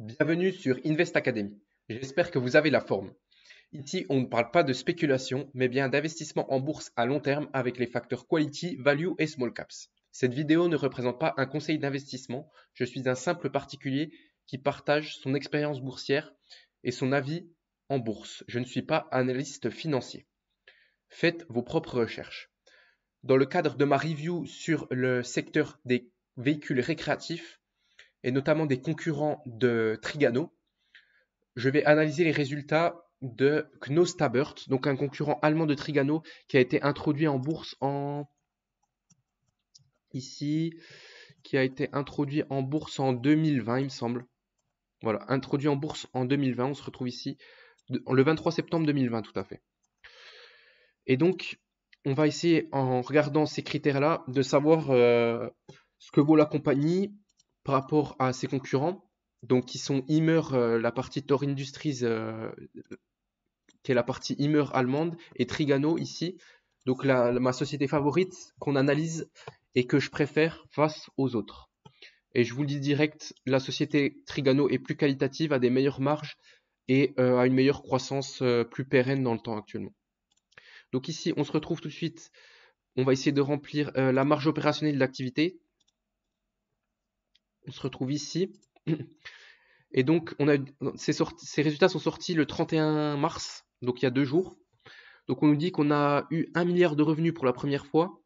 Bienvenue sur Invest Academy. J'espère que vous avez la forme. Ici, on ne parle pas de spéculation, mais bien d'investissement en bourse à long terme avec les facteurs quality, value et small caps. Cette vidéo ne représente pas un conseil d'investissement. Je suis un simple particulier qui partage son expérience boursière et son avis en bourse. Je ne suis pas analyste financier. Faites vos propres recherches. Dans le cadre de ma review sur le secteur des véhicules récréatifs, et notamment des concurrents de Trigano, je vais analyser les résultats de Knaus Tabbert, donc un concurrent allemand de Trigano qui a été introduit en bourse en 2020, il me semble. Voilà, introduit en bourse en 2020, on se retrouve ici le 23 septembre 2020 tout à fait. Et donc, on va essayer en regardant ces critères-là de savoir ce que vaut la compagnie par rapport à ses concurrents, donc qui sont Immer, la partie Thor Industries, qui est la partie Immer allemande, et Trigano ici, donc ma société favorite qu'on analyse et que je préfère face aux autres. Et je vous le dis direct, la société Trigano est plus qualitative, a des meilleures marges et a une meilleure croissance plus pérenne dans le temps actuellement. Donc ici, on se retrouve tout de suite, on va essayer de remplir la marge opérationnelle de l'activité. On se retrouve ici. Et donc, ces résultats sont sortis le 31 mars, donc il y a 2 jours. Donc on nous dit qu'on a eu 1 milliard de revenus pour la première fois.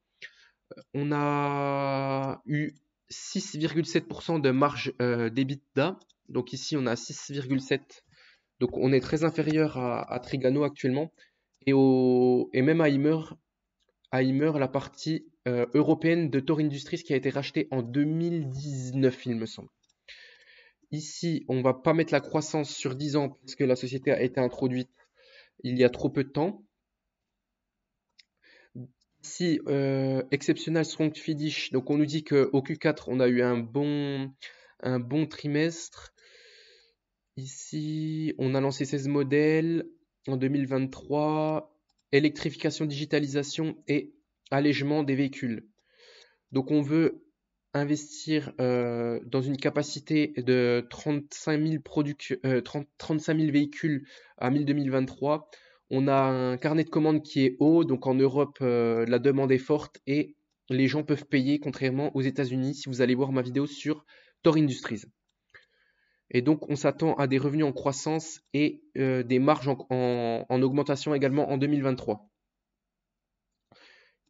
On a eu 6,7% de marge d'EBITDA. Donc ici, on a 6,7. Donc on est très inférieur à Trigano actuellement. Et même à Immer, la partie européenne de Thor Industries qui a été rachetée en 2019, il me semble. Ici, on va pas mettre la croissance sur 10 ans parce que la société a été introduite il y a trop peu de temps. Ici, exceptional strong finish. Donc on nous dit qu'au Q4, on a eu un bon trimestre. Ici, on a lancé 16 modèles en 2023. Électrification, digitalisation et allègement des véhicules. Donc on veut investir dans une capacité de 35 000 véhicules à mi-2023. On a un carnet de commandes qui est haut, donc en Europe, la demande est forte et les gens peuvent payer, contrairement aux États-Unis, si vous allez voir ma vidéo sur Thor Industries. Et donc, on s'attend à des revenus en croissance et des marges en augmentation également en 2023.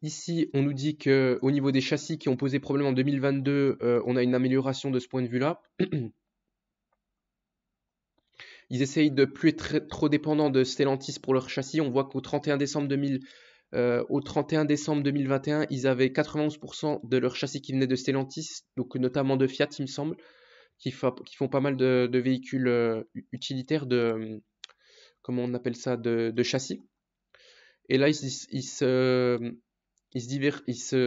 Ici, on nous dit qu'au niveau des châssis qui ont posé problème en 2022, on a une amélioration de ce point de vue-là. Ils essayent de plus être trop dépendants de Stellantis pour leurs châssis. On voit qu'au 31 décembre 2021, ils avaient 91% de leurs châssis qui venaient de Stellantis, donc notamment de Fiat, il me semble, qui font pas mal de véhicules utilitaires comment on appelle ça, de châssis. Et là, ils se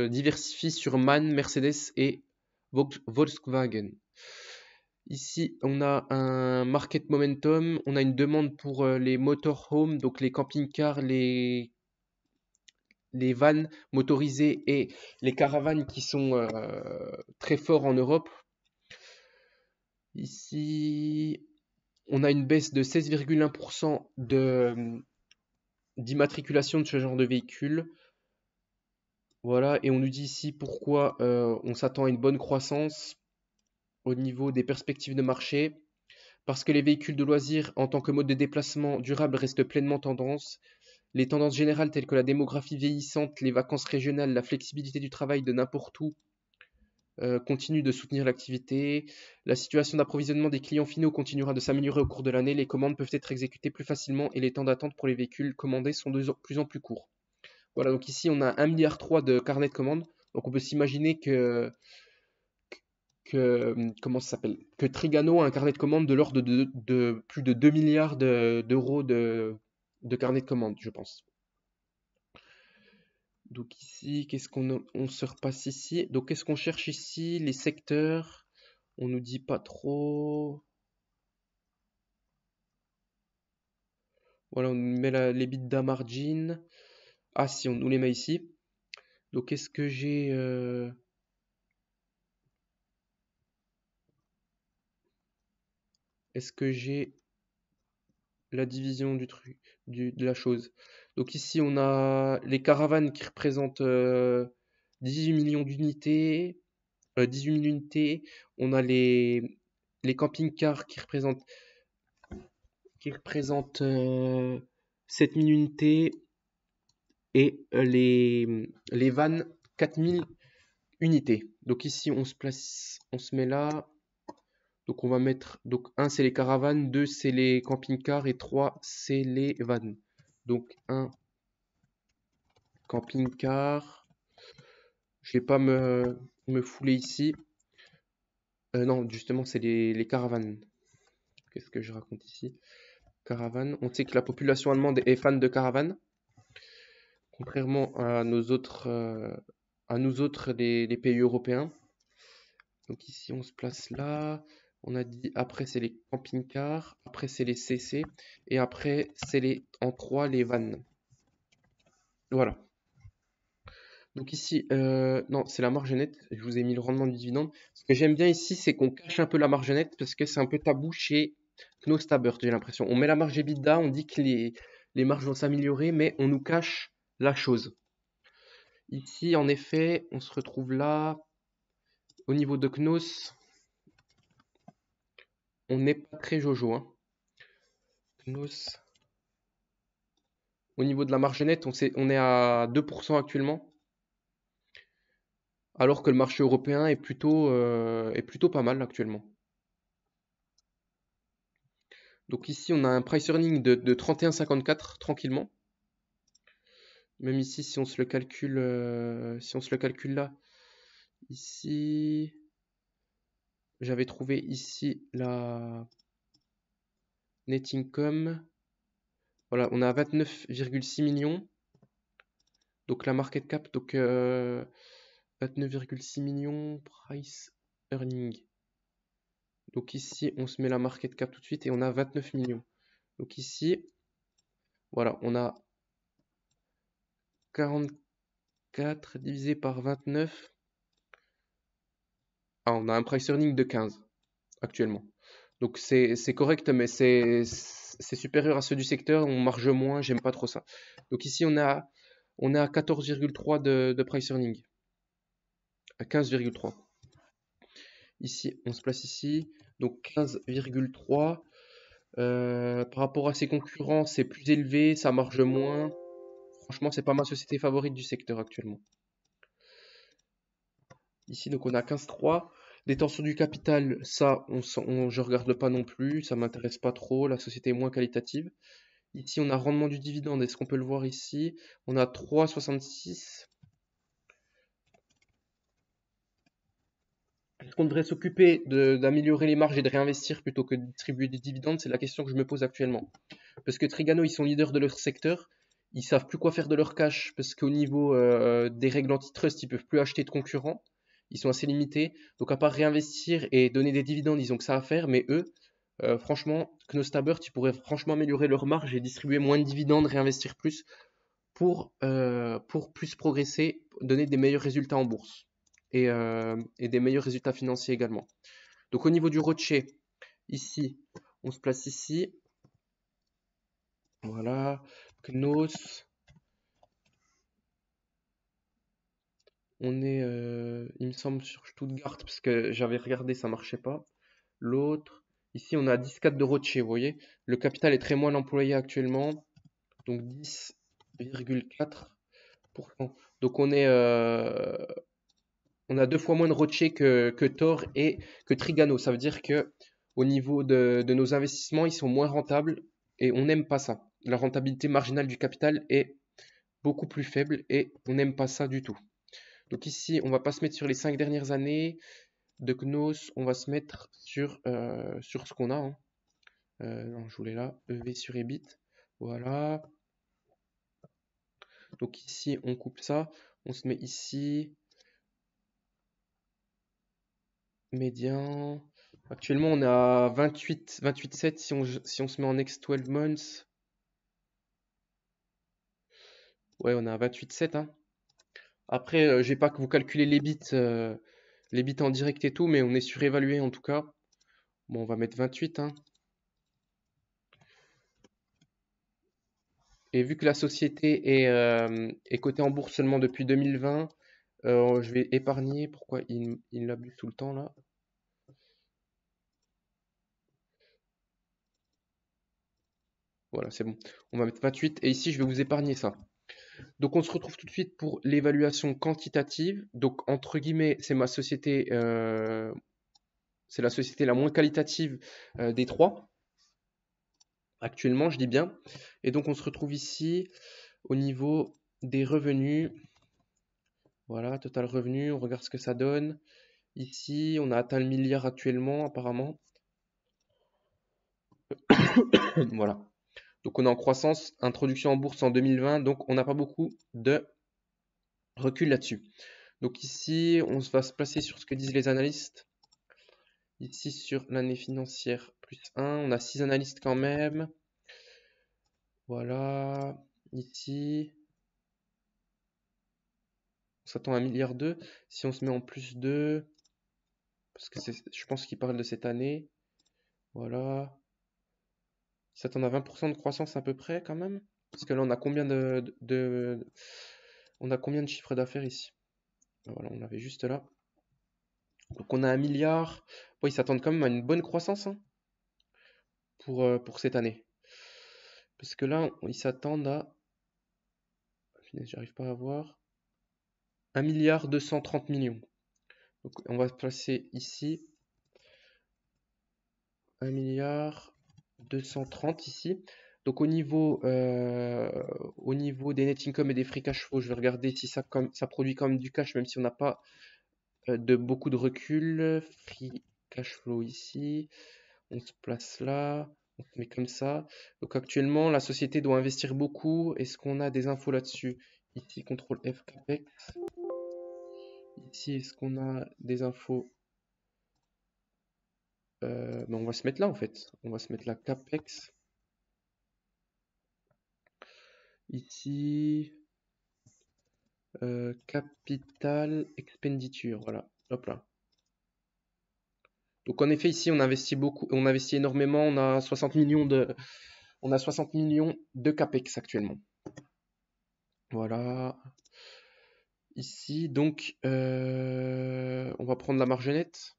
diversifient sur MAN, Mercedes et Volkswagen. Ici, on a un market momentum, on a une demande pour les motorhomes, donc les camping-cars, les vannes motorisées et les caravanes qui sont très forts en Europe. Ici, on a une baisse de 16,1% d'immatriculation de ce genre de véhicules. Voilà, et on nous dit ici pourquoi on s'attend à une bonne croissance au niveau des perspectives de marché, parce que les véhicules de loisirs en tant que mode de déplacement durable restent pleinement tendance. Les tendances générales telles que la démographie vieillissante, les vacances régionales, la flexibilité du travail de n'importe où continuent de soutenir l'activité. La situation d'approvisionnement des clients finaux continuera de s'améliorer au cours de l'année. Les commandes peuvent être exécutées plus facilement et les temps d'attente pour les véhicules commandés sont de plus en plus courts. Voilà, donc ici on a 1,3 milliard de carnets de commandes. Donc on peut s'imaginer comment ça s'appelle, que Trigano a un carnet de commandes de l'ordre de plus de 2 milliards d'euros de carnet de commandes, je pense. Donc ici, qu'est-ce on se repasse ici. Donc qu'est-ce qu'on cherche ici? Les secteurs, on nous dit pas trop. Voilà, on nous met les l'EBITDA margin. Ah si, on nous les met ici. Donc est-ce que j'ai est-ce que j'ai la division du truc, de la chose? Donc ici, on a les caravanes qui représentent 18 millions d'unités. 18 000 unités. On a les camping-cars qui représentent 7 000 unités. Et les vannes, 4 000 unités. Donc ici, on se place, on se met là. Donc on va mettre, donc 1 c'est les caravanes, 2 c'est les camping-cars et 3 c'est les vannes. Donc 1 camping-car. Je vais pas me fouler ici. Non, justement, c'est les caravanes. Qu'est-ce que je raconte ici? Caravane. On sait que la population allemande est fan de caravanes. Contrairement à nous autres, les pays européens. Donc ici, on se place là. On a dit, après, c'est les camping-cars. Après, c'est les CC. Et après, c'est en 3, les vannes. Voilà. Donc ici, non, c'est la marge nette. Je vous ai mis le rendement du dividende. Ce que j'aime bien ici, c'est qu'on cache un peu la marge nette parce que c'est un peu tabou chez Kno Stabert, j'ai l'impression. On met la marge EBITDA, on dit que les marges vont s'améliorer, mais on nous cache la chose. Ici, en effet, on se retrouve là. Au niveau de Knos, on n'est pas très jojo. Hein. Knos. Au niveau de la marge nette, on est à 2% actuellement. Alors que le marché européen est plutôt pas mal actuellement. Donc ici, on a un price earning de 31,54 tranquillement. Même ici, si on se le calcule là, ici, j'avais trouvé ici la net income. Voilà, on a 29,6 millions. Donc la market cap, donc 29,6 millions, price earning. Donc ici, on se met la market cap tout de suite et on a 29 millions. Donc ici, voilà, on a 44 divisé par 29. Ah, on a un price earning de 15 actuellement. Donc c'est correct, mais c'est supérieur à ceux du secteur. On marge moins, j'aime pas trop ça. Donc ici, on est à 14,3 de price earning. À 15,3. Ici, on se place ici. Donc 15,3. Par rapport à ses concurrents, c'est plus élevé, ça marge moins. Franchement, c'est pas ma société favorite du secteur actuellement. Ici, donc on a 15,3. Détention du capital, ça, je regarde pas non plus, ça m'intéresse pas trop, la société est moins qualitative. Ici, on a rendement du dividende, est-ce qu'on peut le voir ici? On a 3,66. Est-ce qu'on devrait s'occuper d'améliorer les marges et de réinvestir plutôt que de distribuer des dividendes? C'est la question que je me pose actuellement. Parce que Trigano, ils sont leaders de leur secteur, ils savent plus quoi faire de leur cash parce qu'au niveau des règles antitrust, ils peuvent plus acheter de concurrents, ils sont assez limités. Donc à part réinvestir et donner des dividendes, ils ont que ça à faire. Mais eux, franchement, Kno Stabert, ils pourraient franchement améliorer leur marge et distribuer moins de dividendes, réinvestir plus pour plus progresser, donner des meilleurs résultats en bourse et des meilleurs résultats financiers également. Donc au niveau du rocher, ici, on se place ici. Voilà, Knos. On est, il me semble, sur Stuttgart, parce que j'avais regardé, ça marchait pas. L'autre, ici, on a 10,4 de Rocher, vous voyez. Le capital est très moins employé actuellement, donc 10,4%. Donc on a 2 fois moins de Rocher que Thor et que Trigano. Ça veut dire que au niveau de nos investissements, ils sont moins rentables et on n'aime pas ça. La rentabilité marginale du capital est beaucoup plus faible et on n'aime pas ça du tout. Donc ici, on va pas se mettre sur les 5 dernières années de Knos, on va se mettre sur ce qu'on a. Hein. Non, je voulais là, EV sur EBIT. Voilà. Donc ici, on coupe ça. On se met ici. Médian. Actuellement, on est à 28,7 si on se met en next 12 months. Ouais, on est à 28,7. Hein. Après, j'ai pas que vous calculez les bits en direct et tout, mais on est surévalué en tout cas. Bon, on va mettre 28. Hein. Et vu que la société est cotée en bourse seulement depuis 2020, je vais épargner. Pourquoi il l'abuse tout le temps là? Voilà, c'est bon. On va mettre 28 et ici je vais vous épargner ça. Donc on se retrouve tout de suite pour l'évaluation quantitative. Donc entre guillemets, c'est ma société, c'est la société la moins qualitative des trois. Actuellement, je dis bien. Et donc on se retrouve ici au niveau des revenus. Voilà, total revenu, on regarde ce que ça donne. Ici, on a atteint le milliard actuellement, apparemment. Voilà. Donc on est en croissance, introduction en bourse en 2020, donc on n'a pas beaucoup de recul là-dessus. Donc ici, on va se placer sur ce que disent les analystes. Ici, sur l'année financière, plus 1, on a 6 analystes quand même. Voilà. Ici, on s'attend à 1,2 milliard. Si on se met en plus 2, parce que je pense qu'ils parlent de cette année. Voilà. Ils s'attendent à 20% de croissance à peu près quand même. Parce que là, on a combien on a combien de chiffres d'affaires ici? Voilà, on avait juste là. Donc on a 1 milliard. Bon, ils s'attendent quand même à une bonne croissance hein, pour cette année. Parce que là, ils s'attendent à... J'arrive pas à voir. 1 milliard 230 millions. Donc on va se placer ici. 1 milliard 230 ici. Donc au niveau des net income et des free cash flow, je vais regarder si ça produit quand même du cash, même si on n'a pas de beaucoup de recul. Free cash flow ici. On se place là. On se met comme ça. Donc actuellement, la société doit investir beaucoup. Est-ce qu'on a des infos là-dessus? Ici, CTRL F, CAPEX. Ici, est-ce qu'on a des infos? Ben, on va se mettre là en fait. On va se mettre là, CAPEX. Ici, capital expenditure. Voilà. Hop là. Donc en effet, ici, on investit beaucoup, on investit énormément. On a 60 millions de CAPEX actuellement. Voilà. Ici, donc, on va prendre la marge nette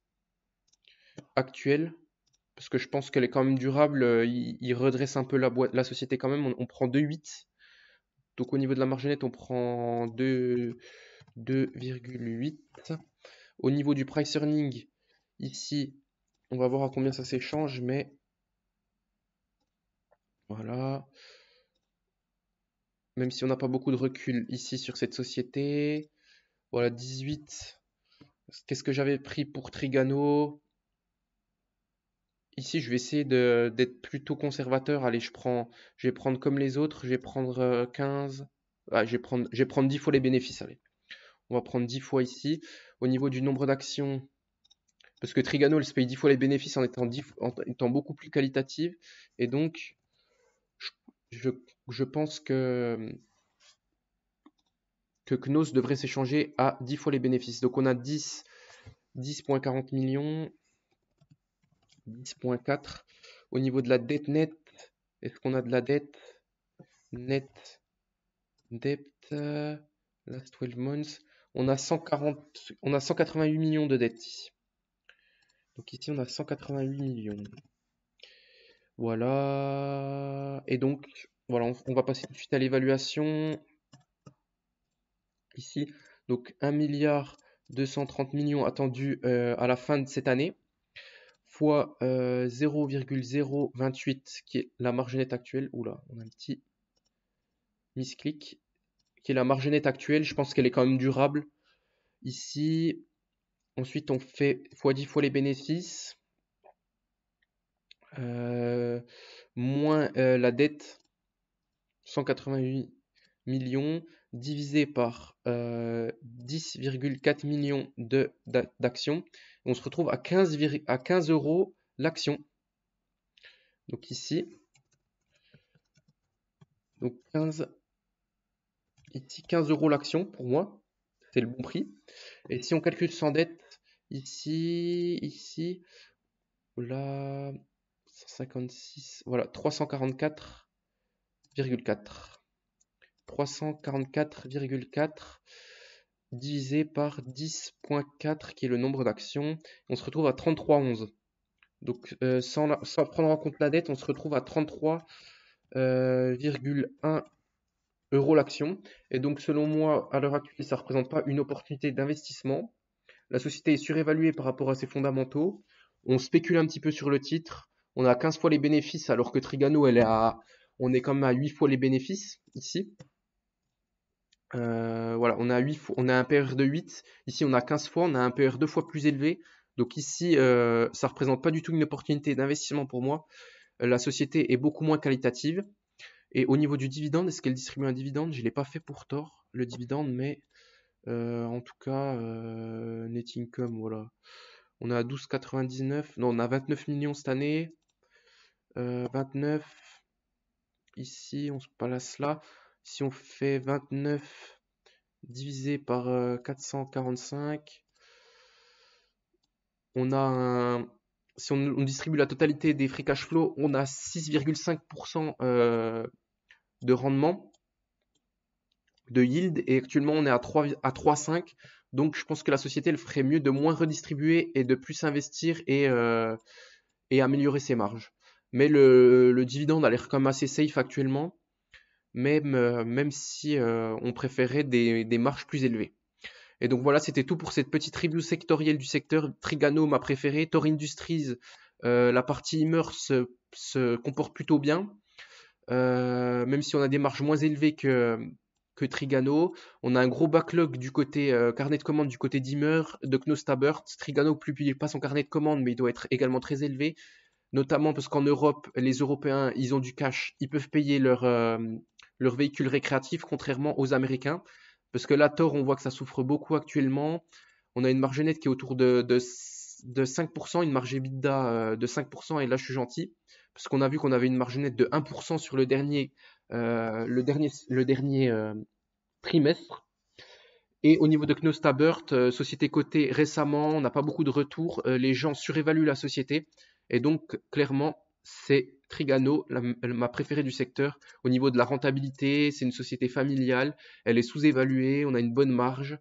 actuelle, parce que je pense qu'elle est quand même durable. Il redresse un peu la société quand même. On prend 2,8. Donc au niveau de la marge nette, on prend 2,8. Au niveau du price earning, ici, on va voir à combien ça s'échange, mais voilà. Même si on n'a pas beaucoup de recul ici sur cette société. Voilà, 18. Qu'est-ce que j'avais pris pour Trigano? Ici, je vais essayer d'être plutôt conservateur. Allez, je vais prendre comme les autres. Je vais prendre 15. Ah, je vais prendre 10 fois les bénéfices. Allez, on va prendre 10 fois ici. Au niveau du nombre d'actions, parce que Trigano, elle se paye 10 fois les bénéfices en étant beaucoup plus qualitative. Et donc, je pense que Knos devrait s'échanger à 10 fois les bénéfices. Donc on a 10,40 millions, 10,4. Au niveau de la dette nette, est-ce qu'on a de la dette? Net debt, last 12 months. On a 188 millions de dettes ici. Donc ici, on a 188 millions. Voilà. Et donc, voilà, on va passer tout de suite à l'évaluation. Ici, donc 1 milliard 230 millions attendus à la fin de cette année, fois 0,028 qui est la marge nette actuelle. Oula, on a un petit misclick. Qui est la marge nette actuelle. Je pense qu'elle est quand même durable. Ici, ensuite, on fait x10 fois les bénéfices. Moins la dette, 188 millions, divisé par 10,4 millions d'actions. On se retrouve à 15 euros l'action. Donc ici, donc 15 euros l'action pour moi, c'est le bon prix. Et si on calcule sans dette, ici, là, 156, voilà, 344,4. 344,4 divisé par 10,4 qui est le nombre d'actions. On se retrouve à 33,11. Donc sans prendre en compte la dette, on se retrouve à 33,1 euros l'action. Et donc selon moi, à l'heure actuelle, ça ne représente pas une opportunité d'investissement. La société est surévaluée par rapport à ses fondamentaux. On spécule un petit peu sur le titre. On a 15 fois les bénéfices alors que Trigano, on est quand même à 8 fois les bénéfices ici. Voilà, on a un PER de 8. Ici, on a 15 fois. On a un PER 2 fois plus élevé. Donc ici, ça représente pas du tout une opportunité d'investissement pour moi. La société est beaucoup moins qualitative. Et au niveau du dividende, est-ce qu'elle distribue un dividende? Je ne l'ai pas fait pour tort, le dividende, mais en tout cas, net income, voilà. On est à 12,99. Non, on a 29 millions cette année. 29. Ici, on se place là. Si on fait 29 divisé par 445, on a si on distribue la totalité des free cash flow, on a 6,5% de rendement, de yield, et actuellement on est à 3,5. Donc je pense que la société elle ferait mieux de moins redistribuer et de plus investir et améliorer ses marges. Mais le dividende a l'air quand même assez safe actuellement, même si on préférait des marges plus élevées. Et donc voilà, c'était tout pour cette petite review sectorielle du secteur. Trigano, ma préférée. Thor Industries, la partie e-commerce se comporte plutôt bien. Même si on a des marges moins élevées que Trigano. On a un gros backlog du côté carnet de commandes du côté d'Imer, de Knostabert. Trigano ne publie pas son carnet de commandes, mais il doit être également très élevé. Notamment parce qu'en Europe, les Européens, ils ont du cash. Ils peuvent payer leur véhicule récréatif, contrairement aux Américains. Parce que là, Thor, on voit que ça souffre beaucoup actuellement. On a une marge nette qui est autour de 5%, une marge EBITDA de 5%, et là je suis gentil, parce qu'on a vu qu'on avait une marge nette de 1% sur le dernier trimestre. Et au niveau de Knostabert, société cotée récemment, on n'a pas beaucoup de retours, les gens surévaluent la société, et donc clairement c'est Trigano, ma préférée du secteur. Au niveau de la rentabilité, c'est une société familiale, elle est sous-évaluée, on a une bonne marge,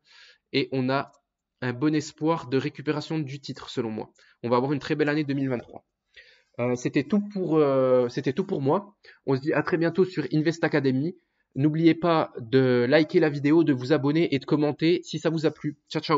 et on a un bon espoir de récupération du titre selon moi. On va avoir une très belle année 2023. C'était tout pour moi. On se dit à très bientôt sur Invest Academy. N'oubliez pas de liker la vidéo, de vous abonner et de commenter si ça vous a plu. Ciao ciao.